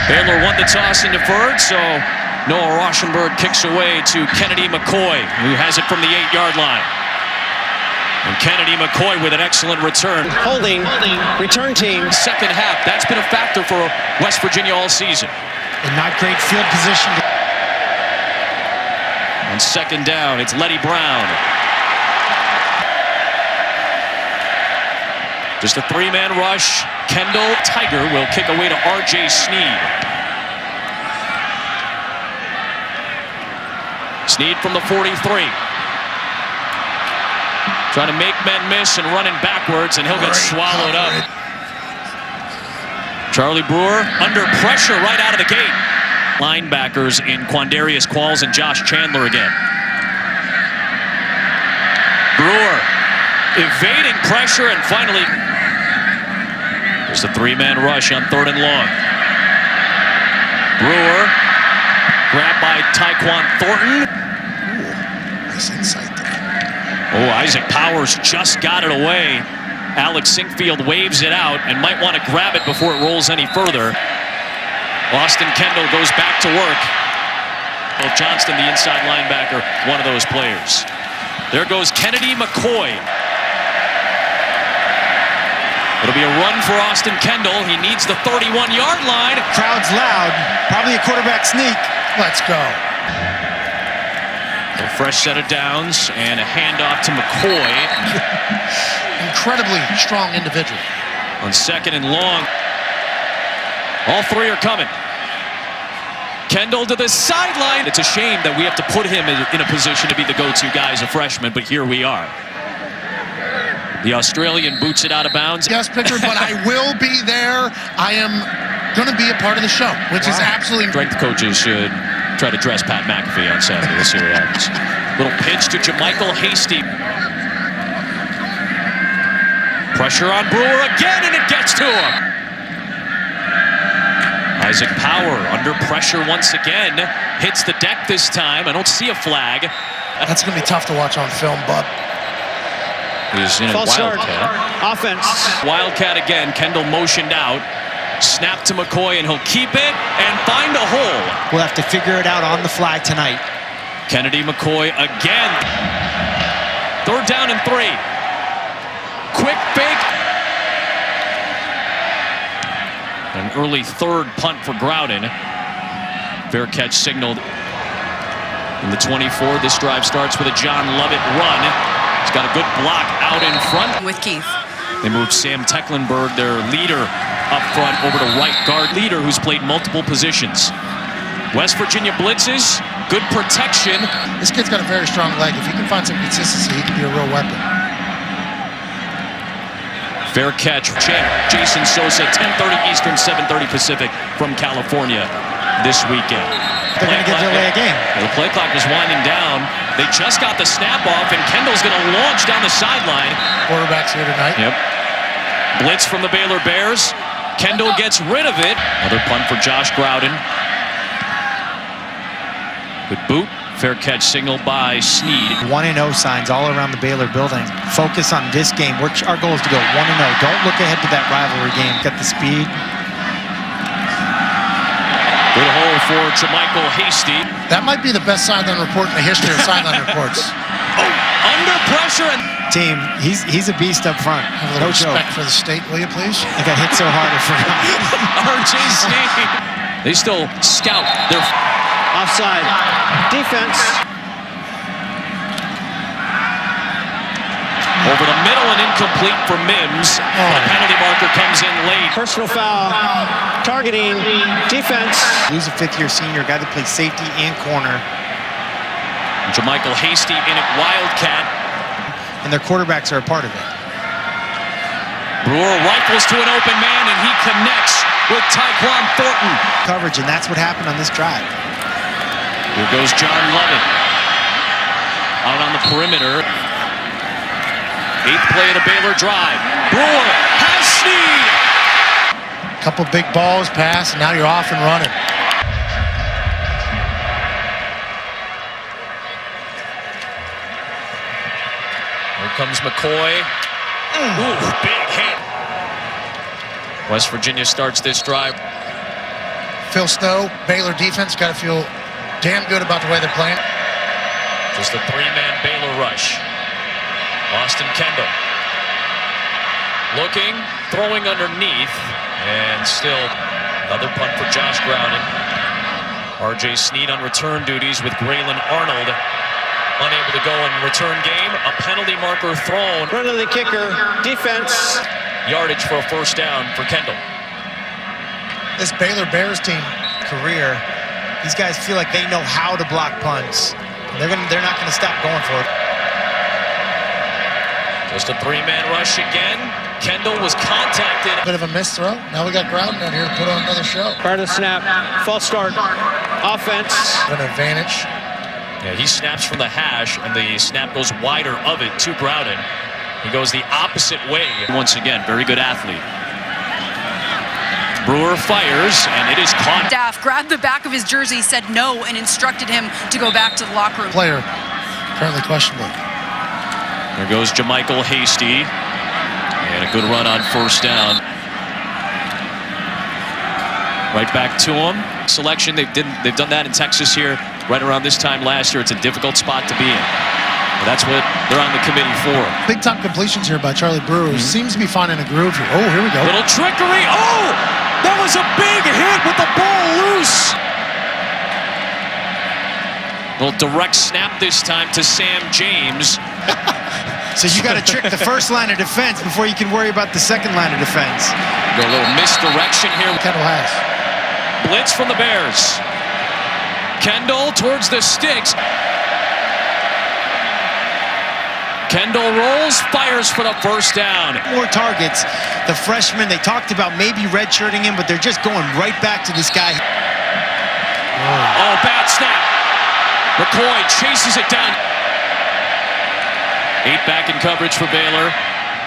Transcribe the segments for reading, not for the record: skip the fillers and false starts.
Baylor won the toss and deferred, so Noah Rauschenberg kicks away to Kennedy McCoy, who has it from the 8-yard line. And Kennedy McCoy with an excellent return. Holding, return team. Second half, that's been a factor for West Virginia all season. And not great field position. On second down, it's Letty Brown. Just a 3-man rush. Kendall Tiger will kick away to R.J. Sneed. Sneed from the 43. Trying to make men miss and running backwards, and he'll get swallowed up. Charlie Brewer under pressure right out of the gate. Linebackers in Quandarius Qualls and Josh Chandler again. Brewer evading pressure, and finally there's a 3-man rush on 3rd and long. Brewer grabbed by Tyquan Thornton. Ooh, nice insight there. Oh, Isaac Powers just got it away. Alex Sinkfield waves it out and might want to grab it before it rolls any further. Austin Kendall goes back to work. Well, Johnston, the inside linebacker, one of those players. There goes Kennedy McCoy. It'll be a run for Austin Kendall. He needs the 31-yard line. Crowd's loud. Probably a quarterback sneak. Let's go. A fresh set of downs and a handoff to McCoy. Incredibly strong individual. On 2nd and long. All 3 are coming. Kendall to the sideline. It's a shame that we have to put him in a position to be the go-to guy as a freshman, but here we are. The Australian boots it out of bounds. Yes, Pitcher, but I will be there. I am going to be a part of the show, which is absolutely... Strength coaches should try to dress Pat McAfee on Saturday. We'll see what happens. Little pitch to Jermichael Hasty. Pressure on Brewer again, and it gets to him. Isaac Power under pressure once again. Hits the deck this time. I don't see a flag. That's going to be tough to watch on film, bud. He's in a Wildcat. Offense. Wildcat again. Kendall motioned out. Snap to McCoy, and he'll keep it and find a hole. We'll have to figure it out on the fly tonight. Kennedy McCoy again. 3rd down and 3. Quick fake. An early 3rd punt for Groudon. Fair catch signaled in the 24. This drive starts with a John Lovett run. He's got a good block out in front. With Keith. They moved Sam Tecklenburg, their leader, up front over to right guard. Leader who's played multiple positions. West Virginia blitzes. Good protection. This kid's got a very strong leg. If he can find some consistency, he can be a real weapon. Fair catch. Jason Sosa, 10:30 Eastern, 7:30 Pacific from California this weekend. They're going to get delay a game. The play clock is winding down. They just got the snap off, and Kendall's going to launch down the sideline. Quarterbacks here tonight. Yep. Blitz from the Baylor Bears. Kendall gets rid of it. Another punt for Josh Groudon. Good boot. Fair catch signal by Sneed. 1-0 signs all around the Baylor building. Focus on this game. Our goal is to go 1-0. Don't look ahead to that rivalry game. Got the speed. Good hole for Jermichael Hasty. That might be the best sideline report in the history of sideline reports. Oh, under pressure. And Team, he's a beast up front. Have a little respect for the state, will you please? I got hit so hard I forgot. R.J. Sneed. They still scout their... Offside. Defense. Over the middle and incomplete for Mims. The penalty marker comes in late. Personal foul. Targeting. Defense. Lose a 5th-year senior, guy that plays safety and corner. Jermichael Hasty in at Wildcat. And their quarterbacks are a part of it. Brewer rifles to an open man, and he connects with Tyquan Thornton. Coverage, and that's what happened on this drive. Here goes John Lovett. Out on the perimeter. 8th play of the Baylor drive. Brewer has Sneed. Couple big balls, pass, and now you're off and running. Here comes McCoy. Ooh, big hit. West Virginia starts this drive Phil Snow, Baylor defense, got to feel damn good about the way they're playing. Just a three-man Baylor rush. Austin Kendall looking, throwing underneath, and still another punt for Josh Groudon. R.J. Sneed on return duties with Graylin Arnold unable to go in return game. A penalty marker thrown. Run of the kicker. Defense. Yardage for a first down for Kendall. This Baylor Bears team career, these guys feel like they know how to block punts. They're not gonna stop going for it. Just a three-man rush again. Kendall was contacted. Bit of a missed throw. Now we got Groudon down here to put on another show. Prior to the snap. False start. Offense. An advantage. Yeah, he snaps from the hash, and the snap goes wider of it to Groudon. He goes the opposite way. Once again, very good athlete. Brewer fires, and it is caught. Staff grabbed the back of his jersey, said no, and instructed him to go back to the locker room. Player currently questionable. There goes Jamichael Hasty. And a good run on first down. Right back to him. Selection, they've done that in Texas here right around this time last year. It's a difficult spot to be in. But that's what they're on the committee for. Big time completions here by Charlie Brewer. Seems to be finding a groove here. Oh, here we go. Little trickery. Oh! That was a big hit with the ball loose. Little direct snap this time to Sam James. So you got to trick the first line of defense before you can worry about the second line of defense. Go a little misdirection here. Kendall has. Blitz from the Bears. Kendall towards the sticks. Kendall rolls, fires for the first down. More targets. The freshman, they talked about maybe redshirting him, but they're just going right back to this guy. Oh, bad snap. McCoy chases it down. 8 back in coverage for Baylor.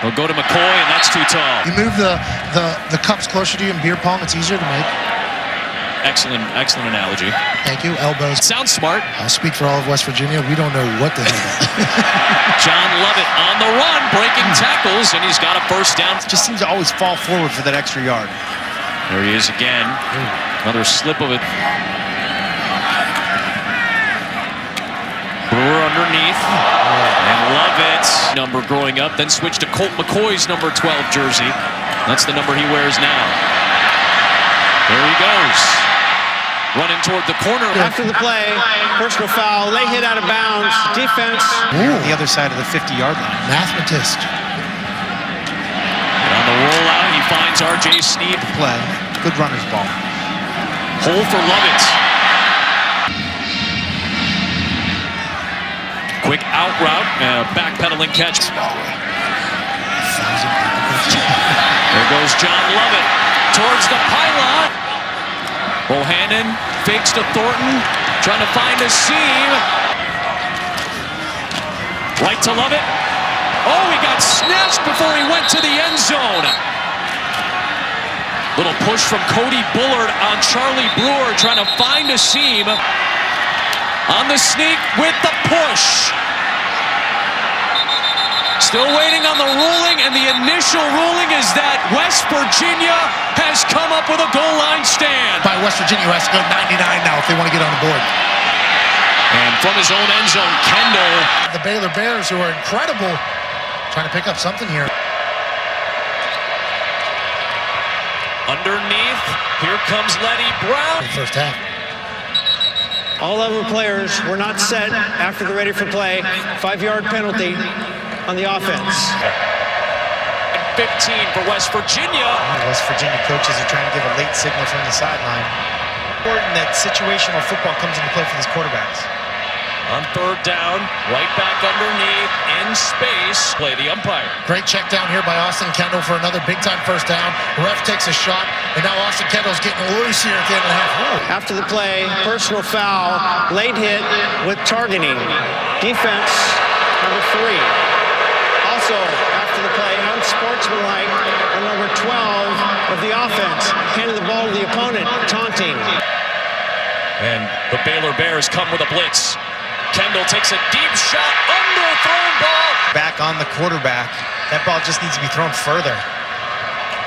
They'll go to McCoy, and that's too tall. You move the cups closer to you in beer pong, it's easier to make. Excellent analogy. Thank you. Elbows. Sounds smart. I'll speak for all of West Virginia. We don't know what the hell. John Lovett on the run, breaking tackles, and he's got a first down. Just seems to always fall forward for that extra yard. There he is again. Another slip of it. Brewer underneath. And Lovett, number growing up, then switched to Colt McCoy's number 12 jersey. That's the number he wears now. There he goes. Running toward the corner. After the play, personal foul, late hit out of bounds, defense. The other side of the 50-yard line. Mathematist. And on the rollout, he finds R.J. Sneed. Play. Good runner's ball. Hole for Lovett. Quick out route, backpedaling catch. There goes John Lovett towards the pylon. Bohannon fakes to Thornton, trying to find a seam. Right to Lovett. Oh, he got snatched before he went to the end zone. Little push from Cody Bullard on Charlie Brewer, trying to find a seam. On the sneak with the push. Still waiting on the ruling, and the initial ruling is that West Virginia has come up with a goal line stand. By West Virginia, who has to go 99 now if they want to get on the board. And from his own end zone, Kendall. The Baylor Bears, who are incredible, trying to pick up something here. Underneath, here comes Letty Brown. First half. All 11 players were not set after the ready for play. 5-yard penalty on the offense. 15 for West Virginia. West Virginia coaches are trying to give a late signal from the sideline. Important that situational football comes into play for these quarterbacks. On third down, right back underneath, in space. Play the umpire. Great check down here by Austin Kendall for another big-time first down. The ref takes a shot, and now Austin Kendall's getting loose here at the end of the half. Whoa. After the play, personal foul, late hit with targeting. Defense, number 3. Also, after the play, unsportsmanlike on number 12 of the offense. Handed the ball to the opponent, taunting. And the Baylor Bears come with a blitz. Kendall takes a deep shot, underthrown ball. Back on the quarterback. That ball just needs to be thrown further.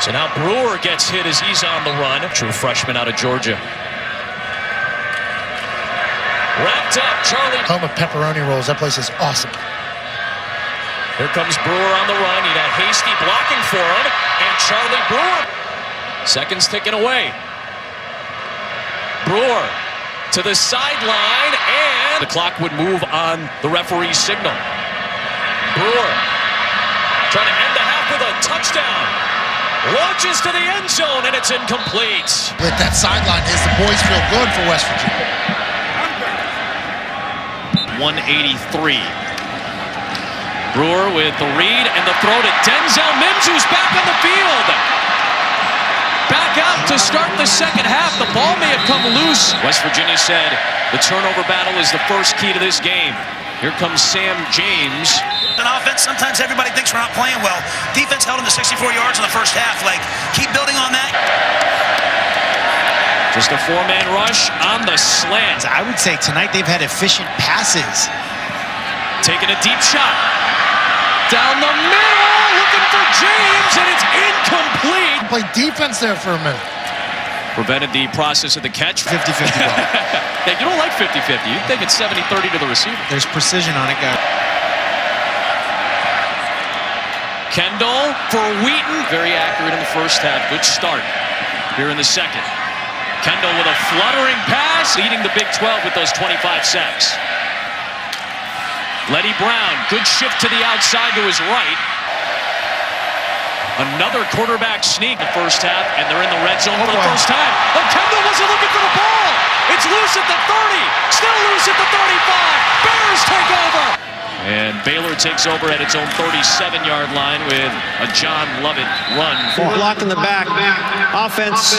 So now Brewer gets hit as he's on the run. True freshman out of Georgia. Wrapped up, Charlie. Home of pepperoni rolls. That place is awesome. Here comes Brewer on the run. He had Hasty blocking for him. And Charlie Brewer. Seconds ticking away. Brewer to the sideline, and the clock would move on the referee's signal. Brewer trying to end the half with a touchdown. Launches to the end zone, and it's incomplete. With that sideline is the boys feel good for West Virginia. 183. Brewer with the read and the throw to Denzel Mims, who's back on the field. Back out to start the second half. The ball may have come loose. West Virginia said the turnover battle is the first key to this game. Here comes Sam James. On offense, sometimes everybody thinks we're not playing well. Defense held him to 64 yards in the first half. Like, keep building on that. Just a four-man rush on the slant. I would say tonight they've had efficient passes. Taking a deep shot. Down the middle, looking for James, and it's incomplete. Played defense there for a minute. Prevented the process of the catch. 50-50 ball. Yeah, you don't like 50-50. You think it's 70-30 to the receiver. There's precision on it, guys. Kendall for Wheaton. Very accurate in the first half. Good start here in the second. Kendall with a fluttering pass, leading the Big 12 with those 25 sacks. Letty Brown, good shift to the outside to his right. Another quarterback sneak the first half, and they're in the red zone for the first time. Oh, Kendall wasn't looking for the ball. It's loose at the 30, still loose at the 35. Bears take over. And Baylor takes over at its own 37-yard line with a John Lovett run. Block in the back. Offense.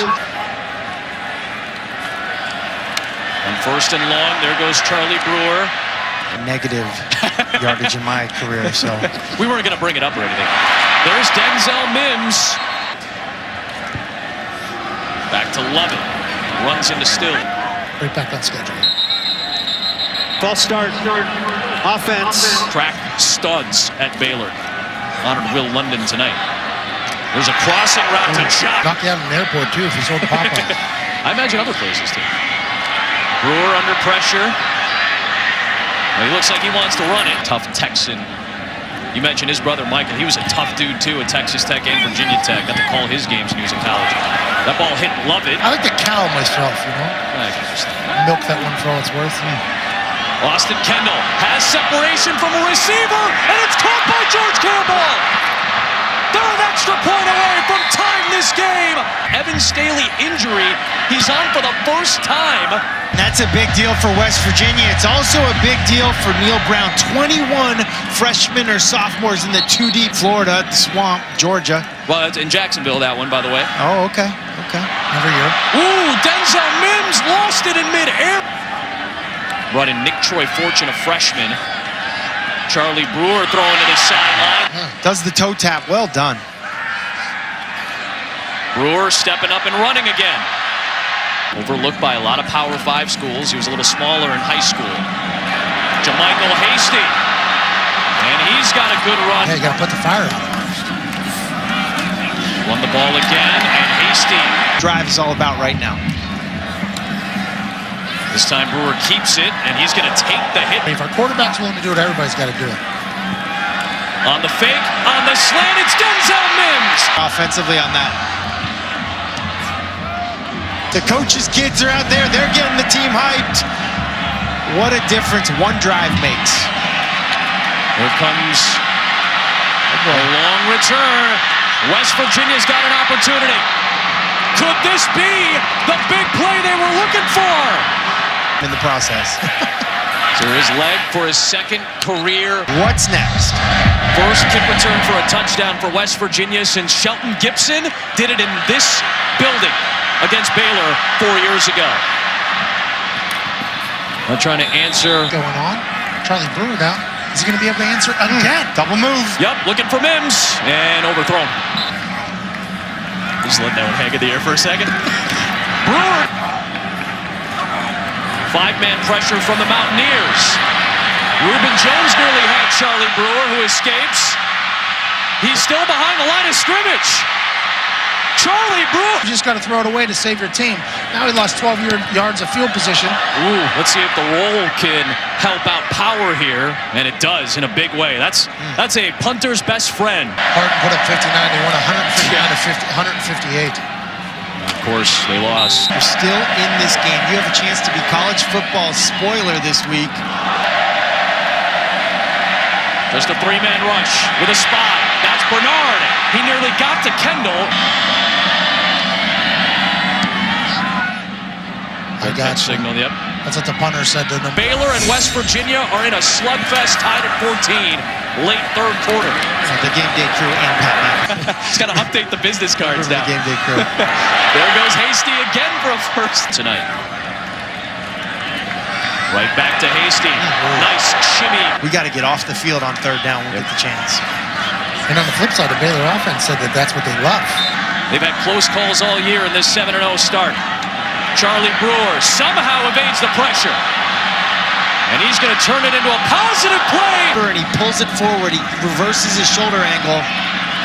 On first and long, there goes Charlie Brewer. Negative yardage in my career, so. We weren't going to bring it up or anything. There's Denzel Mims. Back to Lovett. Runs into Still. Right back on schedule. False start. Offense. Crack studs at Baylor. Honored Will London tonight. There's a crossing route to Chop. Knock you out in the airport, too, if you sold the Popeyes. I imagine other places, too. Brewer under pressure. Well, he looks like he wants to run it. Tough Texan. You mentioned his brother, Michael. He was a tough dude, too, at Texas Tech and Virginia Tech. Got to call his games when he was in college. That ball hit Lovett. I like to cow myself, you know? I can understand. Milk that one for all it's worth. Austin Kendall has separation from a receiver, and it's caught by George Campbell. They're an extra point away from tying this game. Evan Staley injury. He's on for the first time. That's a big deal for West Virginia. It's also a big deal for Neil Brown. 21 freshmen or sophomores in the 2D Florida, the Swamp, Georgia. Well, it's in Jacksonville, that one, by the way. Oh, okay. Every year. Ooh, Denzel Mims lost it in midair. Running Nick Troy Fortune, a freshman. Charlie Brewer throwing to the sideline. Does the toe tap. Well done. Brewer stepping up and running again. Overlooked by a lot of Power 5 schools. He was a little smaller in high school. Jamichael Hasty. And he's got a good run. Hey, you got to put the fire out. Won the ball again, and Hasty. Drive is all about right now. This time Brewer keeps it, and he's going to take the hit. If our quarterback's willing to do it, everybody's got to do it. On the fake, on the slant, it's Denzel Mims. Offensively on that. The coaches' kids are out there. They're getting the team hyped. What a difference one drive makes. Here comes a long return. West Virginia's got an opportunity. Could this be the big play they were looking for? In the process. So his leg for his second career. What's next? First kick return for a touchdown for West Virginia since Shelton Gibson did it in this building against Baylor 4 years ago. I'm trying to answer. Going on. Charlie Brewer now. Is he going to be able to answer again? Double move. Yep, looking for Mims. And overthrown. Just let that one hang in the air for a second. Brewer. Five-man pressure from the Mountaineers. Reuben Jones nearly had Charlie Brewer, who escapes. He's still behind the line of scrimmage. Charlie Brewer. You just got to throw it away to save your team. Now he lost 12 yards of field position. Ooh, let's see if the roll can help out power here, and it does in a big way. That's a punter's best friend. Harden put up 59. They won 159 to 158. Of course, they lost. You're still in this game. You have a chance to be college football spoiler this week. Just a three-man rush with a spot. That's Bernard. He nearly got to Kendall. I got you. Signal, yep. That's what the punter said to them. Baylor and West Virginia are in a slugfest tied at 14, late third quarter. The game day crew and Pat Mack. He's got to update the business cards now. The game day crew. There goes Hasty again for a first tonight. Right back to Hasty. Nice shimmy. We got to get off the field on third down when we get the chance. And on the flip side, the Baylor offense said that that's what they love. They've had close calls all year in this 7-0 start. Charlie Brewer somehow evades the pressure. And he's going to turn it into a positive play. And he pulls it forward. He reverses his shoulder angle.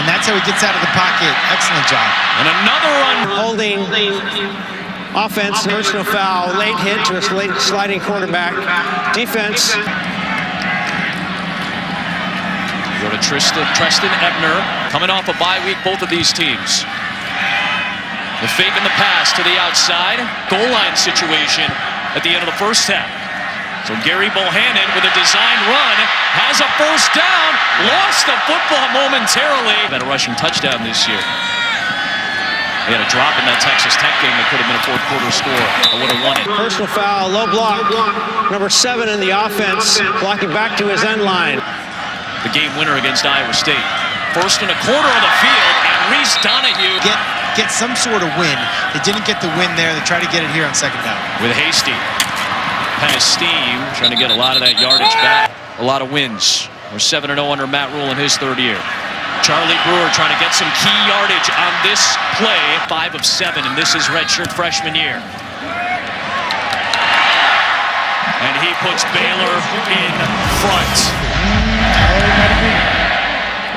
And that's how he gets out of the pocket. Excellent job. And another run. Holding offense, personal foul, late hit to a sliding quarterback. Defense. Go to Treston Ebner. Coming off a bye week, both of these teams. The fake in the pass to the outside. Goal line situation at the end of the first half. So Gary Bohannon with a design run has a first down. Lost the football momentarily. Had a rushing touchdown this year. They had a drop in that Texas Tech game that could have been a fourth quarter score. I would have won it. Personal foul, low block. Number 7 in the offense, blocking back to his end line. The game winner against Iowa State. First and a quarter of the field, and Reese Donahue. Get some sort of win. They didn't get the win there. They try to get it here on second down. With Hasty. Pass steam, trying to get a lot of that yardage back. A lot of wins. We're 7-0 under Matt Rule in his third year. Charlie Brewer trying to get some key yardage on this play. 5 of 7, and this is redshirt freshman year. And he puts Baylor in front.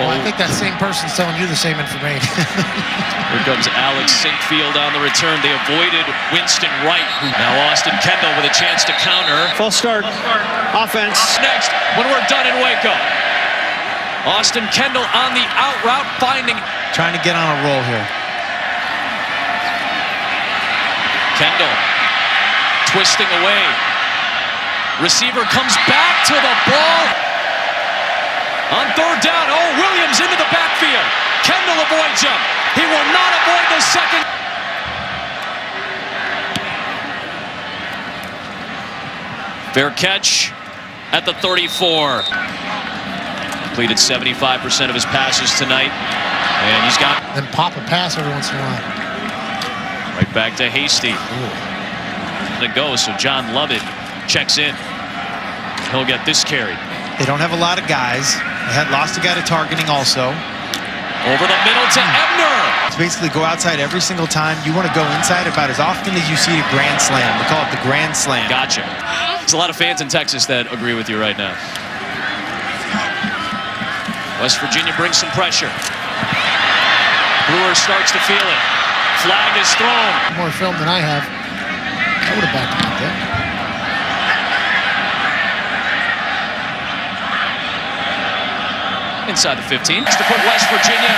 Well, I think that same person's telling you the same information. Here comes Alex Sinkfield on the return. They avoided Winston Wright. Now Austin Kendall with a chance to counter. Full start offense. Next, when we're done in Waco. Austin Kendall on the out route, finding. Trying to get on a roll here. Kendall twisting away. Receiver comes back to the ball. On third down, Williams into the backfield. Kendall avoids him. He will not avoid the second. Fair catch at the 34. Completed 75% of his passes tonight. And he's got. Then pop a pass every once in a while. Right back to Hasty. To go, so John Lovett checks in. He'll get this carry. They don't have a lot of guys. They had lost a guy to targeting also. Over the middle to Ebner. It's basically go outside every single time. You want to go inside about as often as you see a grand slam. We call it the grand slam. Gotcha. There's a lot of fans in Texas that agree with you right now. West Virginia brings some pressure. Brewer starts to feel it. Flag is thrown. More film than I have. I would have backed him up there. Inside the 15. To put West Virginia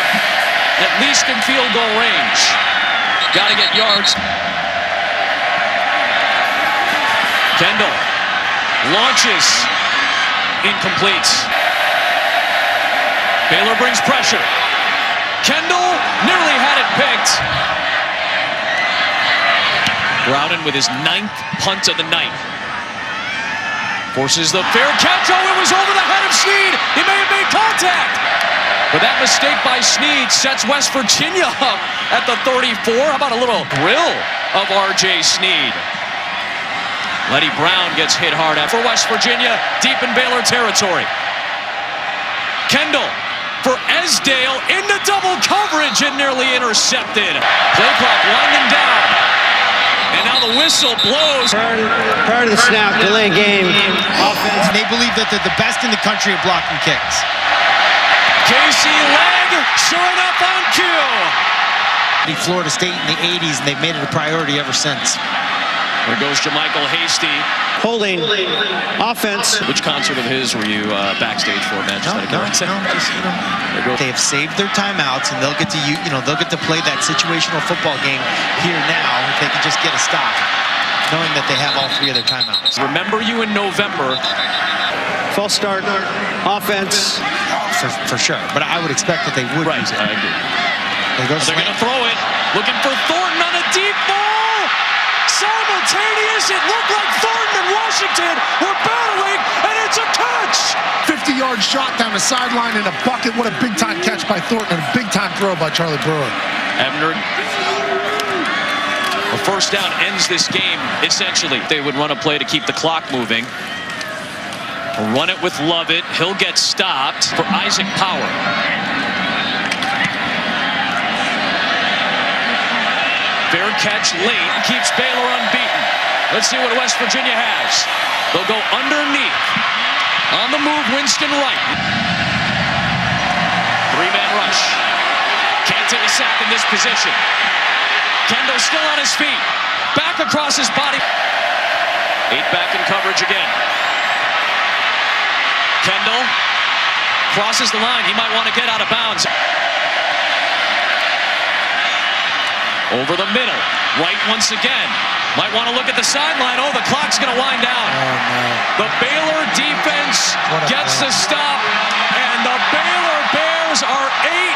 at least in field goal range. Got to get yards. Kendall launches. Incomplete. Baylor brings pressure. Kendall nearly had it picked. Browden with his 9th punt of the night. Forces the fair catch. Oh, it was over the head of Snead. He may have made contact. But that mistake by Snead sets West Virginia up at the 34. How about a little grill of R.J. Snead? Letty Brown gets hit hard for West Virginia, deep in Baylor territory. Kendall for Esdale into double coverage and nearly intercepted. Play clock winding down. And now the whistle blows. Prior to the snap, delay game. Offense. They believe that they're the best in the country at blocking kicks. Casey Legg, sure enough on cue. Florida State in the 80s, and they've made it a priority ever since. There goes Jermichael Hasty. Holding offense. Which concert of his were you backstage for, man? They have saved their timeouts, and they'll get to they'll get to play that situational football game here now if they can just get a stop, knowing that they have all 3 of their timeouts. Remember you in November. False start. Offense. For sure, but I would expect that they would use it. I agree. They're going to throw it. Looking for Thornton on a deep ball. Simultaneous. It looked like Thornton and Washington were battling, and it's a catch. 50-yard shot down the sideline in a bucket. What a big-time catch by Thornton and a big-time throw by Charlie Brewer. Ebner. A first down ends this game, essentially. They would run a play to keep the clock moving. Run it with Lovett. He'll get stopped for Isaac Power. Fair catch late. Keeps Baylor unbeaten. Let's see what West Virginia has. They'll go underneath. On the move, Winston Wright. 3-man rush. Can't take a sack in this position. Kendall still on his feet. Back across his body. 8 back in coverage again. Kendall crosses the line. He might want to get out of bounds. Over the middle. Wright once again. Might want to look at the sideline. Oh, the clock's going to wind down. The Baylor defense gets the stop, and the Baylor Bears are 8